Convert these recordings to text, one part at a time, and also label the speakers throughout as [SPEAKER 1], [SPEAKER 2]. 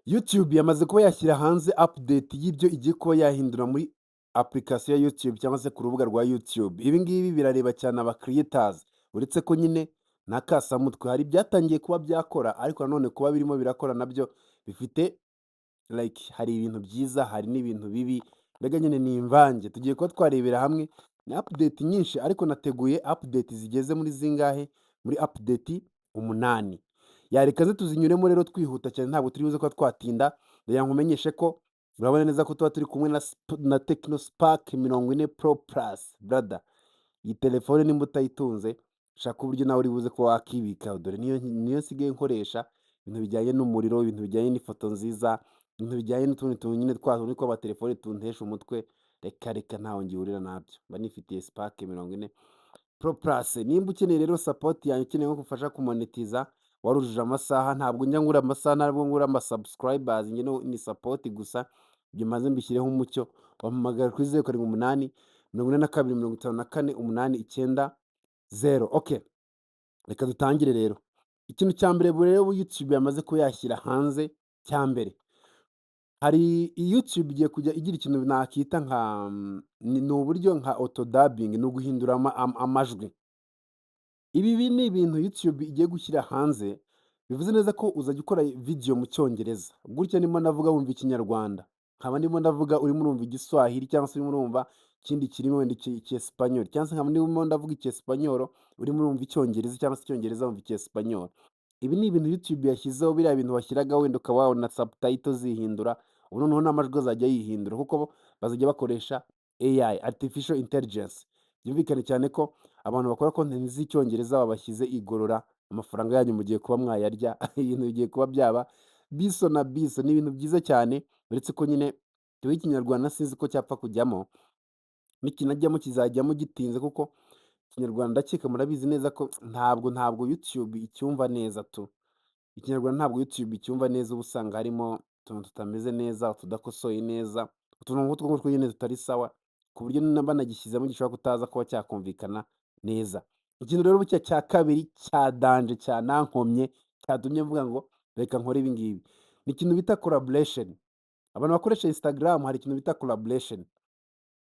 [SPEAKER 1] YouTube yamaze kuba yashyira hanze update y'ibyo igiye kuba yahindura muri application ya YouTube cyangwa se ku rubuga rwa YouTube. Ibi ngibi birareba cyane aba creators, uretse ko nyine nta kasamutwe, hari ibyatangiye kuba byakora ariko nanone kuba birimo birakora nabyo bifite like hari ibintu byiza, hari n'ibintu bibi, mbega nyine ni imvange. Tugiye kuba twarebera hamwe, ni update nyinshi ariko nateguye update zigeze muri zingahe? Muri update 8. Reka ze tuzinyuremo rero twihuta cyane, ntabwo turi buze kuba twatinda. Ndagira ngo nkumenyeshe ko urabona neza ko tuba turi kumwe na Tecno Spark 40 Pro Plus brother. Iyi telefone nimba utayitunze, shaka uburyo nawe uri buze kuba wakibikaho, dore niyo nsigaye nkoresha, ibintu bijyanye n'umuriro, ibintu bijyanye n'ifoto nziza, ibintu bijyanye n'utundi tuntu nyine twa tundi tw'amatelefone tuntesha umutwe, reka ntaho ngihurira nabyo, mba nifitiye Spark 40 Pro Plus. Nimba ukeneye rero support yanjye, ukeneye nko gufasha kumonetiza, warujuje amasaha, ntabwo njya ngura amasaha, ntabwo ngura ama-subscribers, njye ni support gusa, ibyo maze mbishyireho umucyo. Wampamagara kuri 078 42 54 890. Okay, reka dutangire rero. Ikintu cya mbere rero YouTube yamaze kuba yashyira hanze cya mbere, hari YouTube igiye kujya igira ikintu nakita nka ni uburyo nka auto dubbing, ni uguhindura amajwi. Ibi ni ibintu YouTube igiye gushyira hanze, bivuze neza ko uzajya ukora video mu Cyongereza, gutya ndimo ndavuga wumva Ikinyarwanda, nkaba ndimo ndavuga urimo urumva Igiswahili, cyangwa se urimo urumva ikindi kirimo wenda Icyesipanyoli, cyangwa se nkaba ndimo ndavuga Icyesipanyolo urimo urumva Icyongereza, cyangwa se Icyongereza wumva Icyesipanyolo. Ibi ni ibintu YouTube yashyizeho, biriya bintu washyiragaho wenda ukaba wabona subtitle zihindura, ubu noneho n'amajwi azajya yihindura kuko bo bazajya bakoresha AI, Artificial Intelligence. Byumvikane cyane ko abantu bakora content z'Icyongereza babashyize igorora, amafaranga yanyu mugiye kuba mwayarya, ibintu bigiye kuba byaba biso na biso, ni ibintu byiza cyane, uretse ko nyine twebwe Ikinyarwanda sinzi ko cyapfa kujyamo, nikinajyamo kizajyamo gitinze kuko Ikinyarwanda ndakeka murabizi neza ko ntabwo YouTube icyumva neza tu. Ikinyarwanda ntabwo YouTube icyumva neza, uba usanga harimo utuntu tutameze neza, tudakosoye neza, utuntu nk'utwo ngutwo nyine tutari sawa, ku buryo banagishyizemo gishobora kutaza kuba cyakumvikana neza. Ikintu rero bucya cya kabiri cya danje cyanankomye, cyatumye mvuga ngo reka nkore ibi ngibi, ni ikintu bita collaboration. Abantu bakoresha Instagram hari ikintu bita collaboration,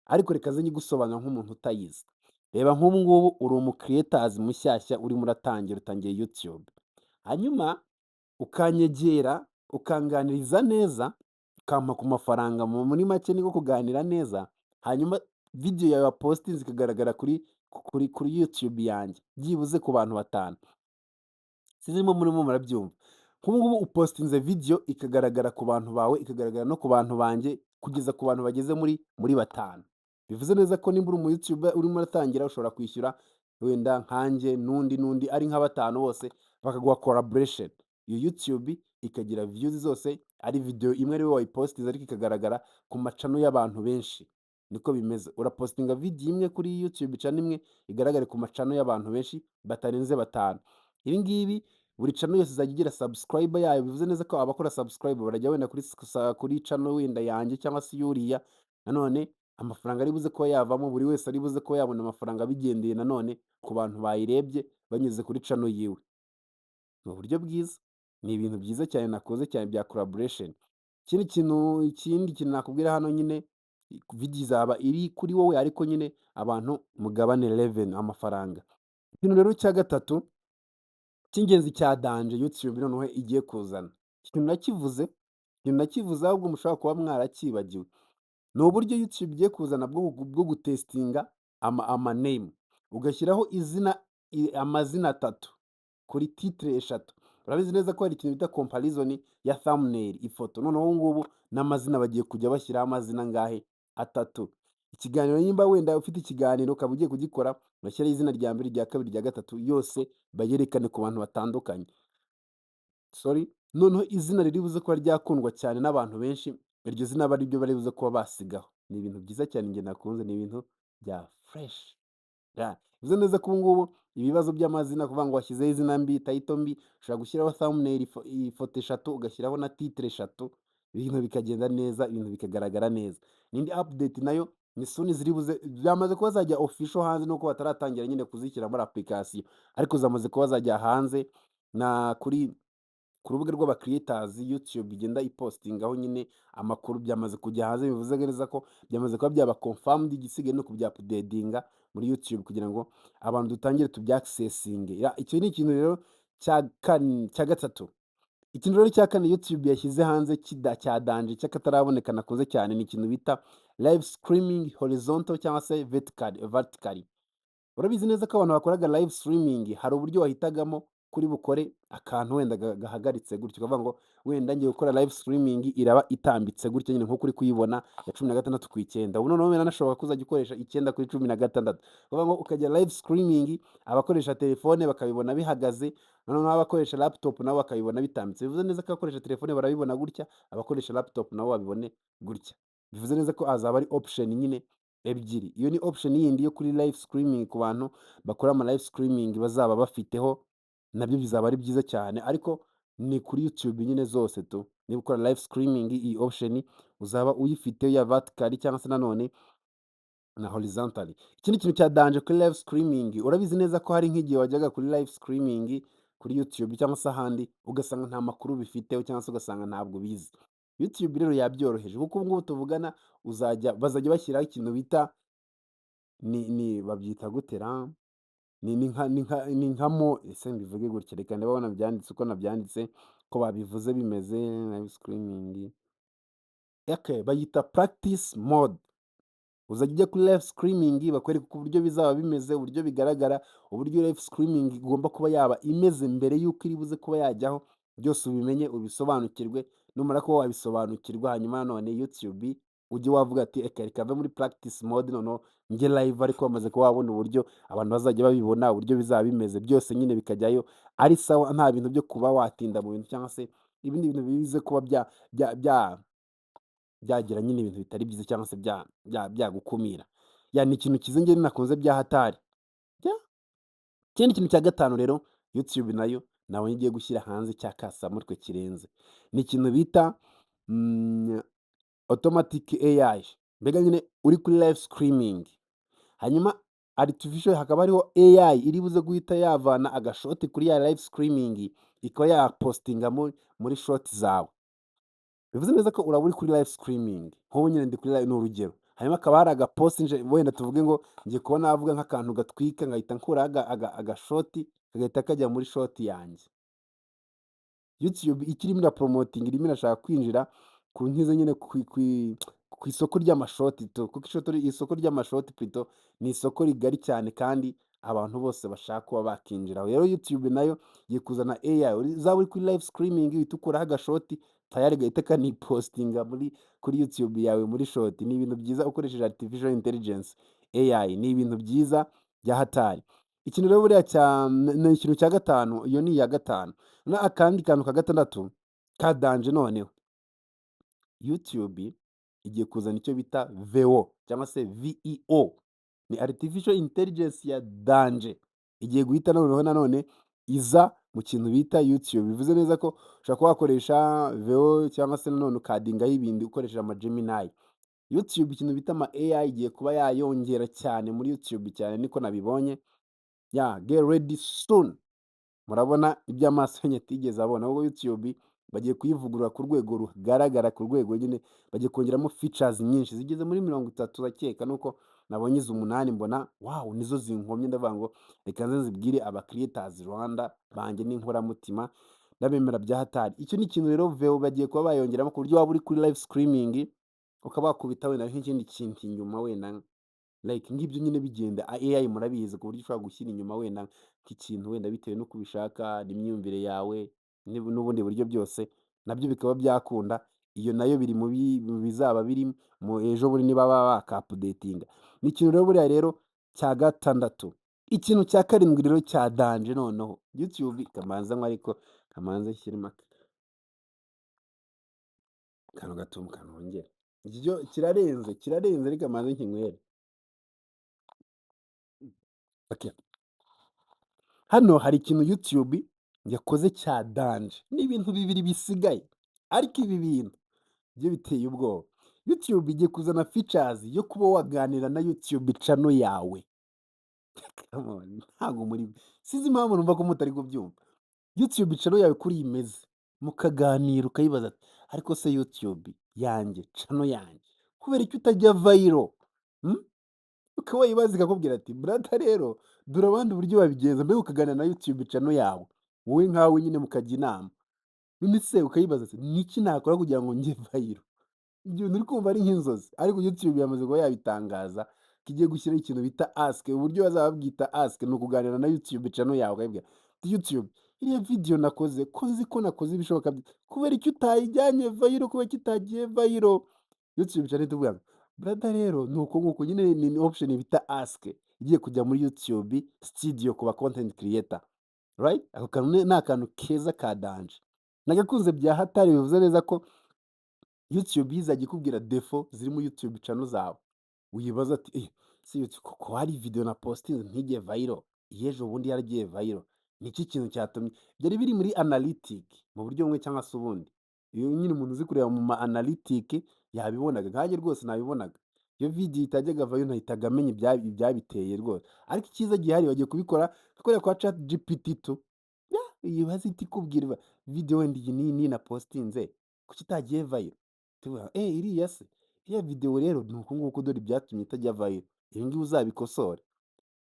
[SPEAKER 1] ariko reka nze nyigusobanurira nk'umuntu utayizi. Reba nk'ubu ngubu uri umu-creators mushyashya urimo uratangira, utangiye YouTube, hanyuma ukanyegera ukanganiriza neza, ukampa ku mafaranga, muri make niko kuganira neza, hanyuma video yawe wapostinze ikagaragara kuri YouTube yanjye, byibuze ku bantu 5. Sinzi niba murimo murabyumva. Nk'ubu ngubu upostinze video ikagaragara ku bantu bawe, ikagaragara no ku bantu banjye, kugeza ku bantu bageze muri 5. Bivuze neza ko nimba uri umu-YouTuber urimo uratangira, ushobora kwishyura wenda nkanjye n'undi ari nka 5 bose bakaguha collaboration. Iyo YouTube ikagira views zose, ari video imwe ari wowe wayipostinze ariko ikagaragara ku macano y'abantu benshi. Niko bimeze. Urapostinga video imwe kuri YouTube channel imwe, igaragare ku macano y'abantu benshi batarenze 5. Ibi ngibi buri channel yose izajya igira subscriber yayo, bivuze neza ko abakora subscribe barajya wenda kuri channel wenda yanjye cyangwa se yuriya, nanone amafaranga ari buze kuba yavamo, buri wese ari buze kuba yabona amafaranga bigendeye nanone ku bantu bayirebye banyuze kuri channel yiwe. Ni uburyo bwiza, ni ibintu byiza cyane nakoze cyane bya collaboration. Ikindi kintu nakubwira hano nyine, video izaba iri kuri wowe ariko nyine abantu mugabane revenue, amafaranga. Ikintu rero cya gatatu cy'ingenzi cya danje YouTube noneho igiye kuzana, ikintu nakivuze ahubwo mushobora kuba mwarakibagiwe, ni uburyo YouTube igiye kuzana bwo gutestinga ama-name, ugashyiraho amazina 3 kuri titre 3. Urabizi neza ko hari ikintu bita comparison ya thumbnail, ifoto, noneho ubu ngubu n'amazina bagiye kujya bashyiraho amazina angahe? 3. Ikiganiro nimba wenda ufite ikiganiro ukaba ugiye kugikora, ugashyiraho izina rya mbere, irya kabiri, irya gatatu, yose bayerekane ku bantu batandukanye. Noneho izina riri buze kuba ryakundwa cyane n'abantu benshi, iryo zina aba ariryo bari buze kuba basigaho. Ni ibintu byiza cyane njye nakunze, ni ibintu bya fresh. Bivuze neza ko ubu ngubu ibibazo by'amazina, kuvuga ngo washyizeho izina mbi, title mbi, ushobora gushyiraho thumbnail, ifoto 3, ugashyiraho na titre 3, ibintu bikagenda neza, ibintu bikagaragara neza. N'indi update nayo ni soon byamaze kuba zajya official hanze, nuko bataratangira nyine kuzishyira muri application, ariko zamaze kuba zajya hanze na kuri ku rubuga rw'aba-creators YouTube igenda ipostingaho nyine amakuru byamaze kujya hanze, bivuze neza ko byamaze kuba byaba confirmed, igisigaye ni ukubya-updatinga muri YouTube kugira ngo abantu dutangire tubya-accessinge. Icyo ni ikintu rero cya gatatu. Ikintu rero cya kane YouTube yashyize hanze cya danje cy'akataraboneka nakunze cyane, ni ikintu bita live streaming horizontal cyangwa se vertically. Urabizi neza ko abantu bakoraga live streaming hari uburyo wahitagamo kuri bukore akantu wenda gahagaritse gutyo, ukavuga ngo wenda ngiye gukora live streaming iraba itambitse gutya nyine nk'uko uri kuyibona ya 16/9. Ubu noneho biranashoboka ko uzajya ukoresha 9/16. Ukavuga ngo ukajya live streaming, abakoresha telefone bakabibona bihagaze, noneho abakoresha laptop nabo bakabibona bitambitse. Bivuze neza ko abakoresha telefone barabibona gutya, abakoresha laptop nabo babibone gutya. Bivuze neza ko azaba ari option nyine ebyiri. Iyo ni option yindi yo kuri live streaming ku bantu bakora ama live streaming bazaba bafiteho, nabyo bizaba ari byiza cyane, ariko ni kuri YouTube nyine zose tu. Niba ukora live streaming iyi option uzaba uyifite ya vertically cyangwa se nanone na horizontally. Ikindi kintu cya danje kuri live streaming, urabizi neza ko hari nk'igihe wajyaga kuri live streaming kuri YouTube cyangwa se ahandi ugasanga nta makuru bifiteho cyangwa se ugasanga ntabwo bizi. YouTube rero yabyoroheje kuko ubu ngubu tuvugana bazajya bashyiraho ikintu bita babyita gute ra? Ni nka ese mbivuge gutya, reka ndebe aho nabyanditse uko nabyanditse ko babivuze bimeze live streaming. Okay, bayita practice mode. Uzajya ujya kuri live streaming bakwereka uburyo bizaba bimeze, uburyo bigaragara, uburyo live streaming igomba kuba yaba imeze mbere y'uko iri buze kuba yajyaho, byose ubimenye ubisobanukirwe. Numara kuba wabisobanukirwa hanyuma nanone YouTube ujye wavuga ati reka ave muri practice mode noneho njye live, ariko bamaze kuba wabona uburyo abantu bazajya babibona, uburyo bizaba bimeze byose nyine bikajyayo ari sawa, nta bintu byo kuba watinda mu bintu cyangwa se ibindi bintu bize kuba byagira nyine ibintu bitari byiza cyangwa se byagukumira. Ni ikintu cyiza njye nakunze bya hatari. Ikindi kintu cya gatanu rero YouTube nayo nabonye igiye gushyira hanze cya kasamutwe kirenze, ni ikintu bita automatic AI. Mbega nyine uri kuri live streaming hanyuma artificial hakaba hariho AI iri buze guhita yavana agashoti kuri ya live streaming ikaba yapostinga muri short zawe. Bivuze neza ko uraba uri kuri live streaming nk'ubu nyine ndi kuri live, ni urugero, hanyuma akaba hari agapost wenda tuvuge ngo ngiye kuba navuga nk'akantu gatwika ngahita nkuraho agashoti kagahita kajya muri shoti yanjye. YouTube ikirimo irapromoting irimo irashaka kwinjira ku nkize nyine ku isoko ry'amashoti tu, kuko isoko ry'amashoti plutôt ni isoko rigari cyane kandi abantu bose bashaka kuba bakinjiraho. Rero YouTube nayo igiye kuzana AI uzaba uri kuri live streaming uhita ukuraho agashoti tayari gahita kanipostinga kuri YouTube yawe muri shoti. Ni ibintu byiza ukoresheje artificial intelligence AI, ni ibintu byiza bya hatari. Ikintu rero buriya ni ikintu cya gatanu, iyo ni iya gatanu. Akandi kantu ka gatandatu ka danje noneho, YouTube igiye kuzana icyo bita VO cyangwa se VEO, ni artificial intelligence ya danje, igiye guhita noneho nanone iza mu kintu bita YouTube. Bivuze neza ko ushobora kuba wakoresha VO cyangwa se nanone ukadingaho ibindi ukoresheje ama Gemini. YouTube ikintu bita ama AI igiye kuba yayongera cyane muri YouTube cyane, niko nabibonye. Get ready soon. Murabona ibyo amaso yanyu atigeze abona, ahubwo YouTube bagiye kuyivugurura ku rwego rugaragara, ku rwego nyine bagiye kongeramo features nyinshi zigeze muri 30 bakeka, nuko nabonye izo 8 mbona wow nizo zinkomye, ndavuga ngo reka nze nzibwire aba creators Rwanda banjye n'inkoramutima ndabemera bya hatari. Icyo ni ikintu rero VO bagiye kuba bayongeramo ku buryo waba uri kuri live streaming ukaba wakubita wenda nk'ikindi kintu inyuma wenda like ngibyo nyine bigenda. AI murabizi ku buryo ushobora gushyira inyuma wenda nk'ikintu wenda bitewe n'uko ubishaka n'imyumvire yawe n'ubundi buryo byose nabyo bikaba byakunda. Iyo nayo biri mu bizaba biri mu ejo bundi niba baka-updatinga. Ni ikintu rero buriya rero cya gatandatu. Ikintu cya karindwi rero cya danje noneho YouTube kamanza ariko kamanza nshyiremo akantu gato kanongera. Iki kirarenze reka manze nkinywere. Okay. Hano hari ikintu YouTube yakoze cya danje, ni ibintu bibiri bisigaye, ariko ibi bintu byo biteye ubwoba. YouTube igiye kuzana features yo kuba waganira na YouTube channel yawe. Come on, ntago muri sinzi impamvu numva ko mutari kubyumva. YouTube channel yawe kuri imeze mukaganira ukayibaza ati ariko se YouTube yanjye channel yanjye kubera iki utajya viral? Ukaba wayibaza ikakubwira ati brother rero dore abandi uburyo babigenza mbega ukaganira na YouTube channel yawe, wowe nkawe nyine mukajya inama, none se ukayibaza ati ni iki nakora kugira ngo njye viral? Ibyo bintu uri kumva ari nk'inzozi, ariko YouTube yamaze kuba yabitangaza ko igiye gushyiraho ikintu bita ask, uburyo bazaba babwita ask ni ukuganira na YouTube channel yawe ukayibwira uti YouTube iriya video nakoze ko nzi ko nakoze ibishoboka kubera iki utayijyanye viral, kubera iki itagiye viral? YouTube channel itubwira ngo brother rero ni uko nguko nyine ni option bita ask igiye kujya muri YouTube studio ku ba content creator, right? Ako kantu ni akantu keza ka danje, nagakunze bya hatari, bivuze neza ko YouTube izajya ikubwira defo ziri muri YouTube channel zawe, wibaza ati se YouTube ko hari video na postinze ntigiye viral, iy'ejo bundi yaragiye viral, ni iki kintu cyatumye? Byari biri muri analytic mu buryo bumwe cyangwa se ubundi, iyo nyine umuntu uzi kureba mu ma analytic yabibonaga, nkanjye rwose nabibonaga, iyo video itajyaga viral nahitaga menya ibyabiteye rwose, ariko icyiza gihari bagiye kubikora gukorera kwa ChatGPT tu, ibaze ihita ikubwira video wenda iyi n'iyi na postinze kuki itagiye viral? Tuvuga iriya se, iriya video rero ni uku nguku dore ibyatumye itajya viral, ibi ngibi uzabikosore.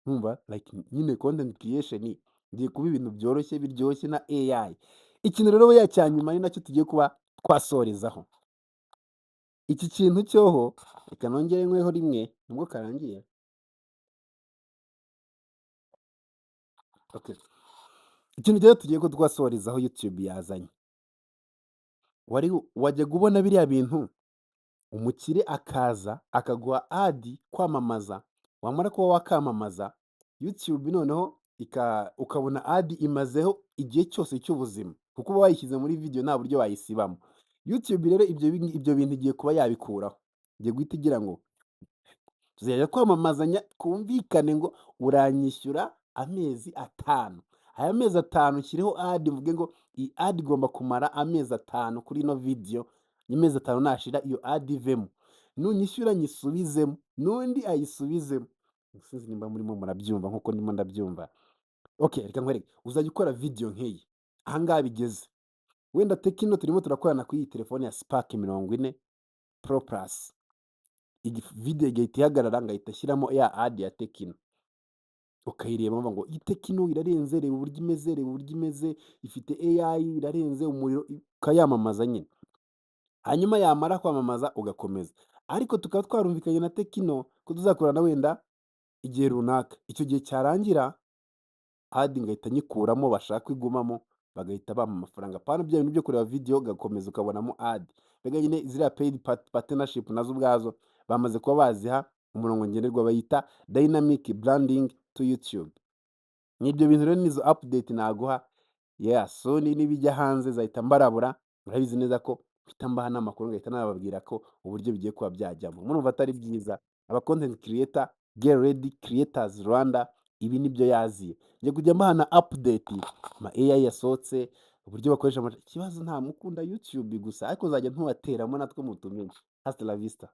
[SPEAKER 1] Urumva like nyine content creation igiye kuba ibintu byoroshye biryoshye na AI. Ikintu rero buriya cya nyuma ni nacyo tugiye kuba twasorezaho. Iki kintu cyoho reka nongere nkweho rimwe nubwo karangiye. Okay. Ikintu rero tugiye ko twasorezaho YouTube yazanye. Wajyaga ubona biriya bintu umukire akaza akaguha ad kwamamaza, wamara kuba wakamamaza YouTube noneho ukabona ad imazeho igihe cyose cy'ubuzima kuko uba wayishyize muri video nta buryo wayisibamo. YouTube rero ibyo bintu igiye kuba yabikuraho, igiye guhita igira ngo tuzajya kwamamazanya twumvikane ngo uranyishyura amezi 5, aya mezi 5 nshyireho ad mvuge ngo iyi ad igomba kumara amezi 5 kuri ino video, amezi 5 nashira iyo ad ivemo, nunyishyura nyisubizemo n'undi ayisubizemo. Sinzi nimba murimo murabyumva nkuko ndimo ndabyumva. Okay, reka nkwereke uzajya ukora video nk'iyi, aha ngaha bigeze wenda Tecno turimo turakorana kuri iyi telefone ya Spark 40 Pro Plus, video igahita ihagarara ngahita ashyiramo ya ad ya Tecno, ukayireba bavuga ngo iyi Tecno irarenze, reba uburyo imeze, reba uburyo imeze, ifite AI, irarenze, umuriro, ukayamamaza nyine. Hanyuma yamara kwamamaza ugakomeza, ariko tukaba twarumvikanye na Tecno ko tuzakorana wenda igihe runaka, icyo gihe cyarangira ad ngahita nyikuramo, bashaka igumamo bagahita bampa amafaranga, apana bya bintu byo kureba video ugakomeza ukabonamo ad. Mbega nyine ziriya paid partnership nazo ubwazo bamaze kuba baziha umurongo ngenderwa bayita dynamic branding to YouTube. N'ibyo bintu rero nizo update naguha, so nibijya hanze zahita mbarabura, murabizi neza ko mpita mbaha n'amakuru ngahita nababwira ko uburyo bigiye kuba byajyamo. Murumva atari byiza? Aba content creator, get ready, creators Rwanda, ibi nibyo yaziye. Ngiye kujya mbaha na update ama AI yasohotse, uburyo bakoresha ikibazo nta mukunda YouTube gusa, ariko nzajya ntubateramo natwe mutumenye. Hasta la vista.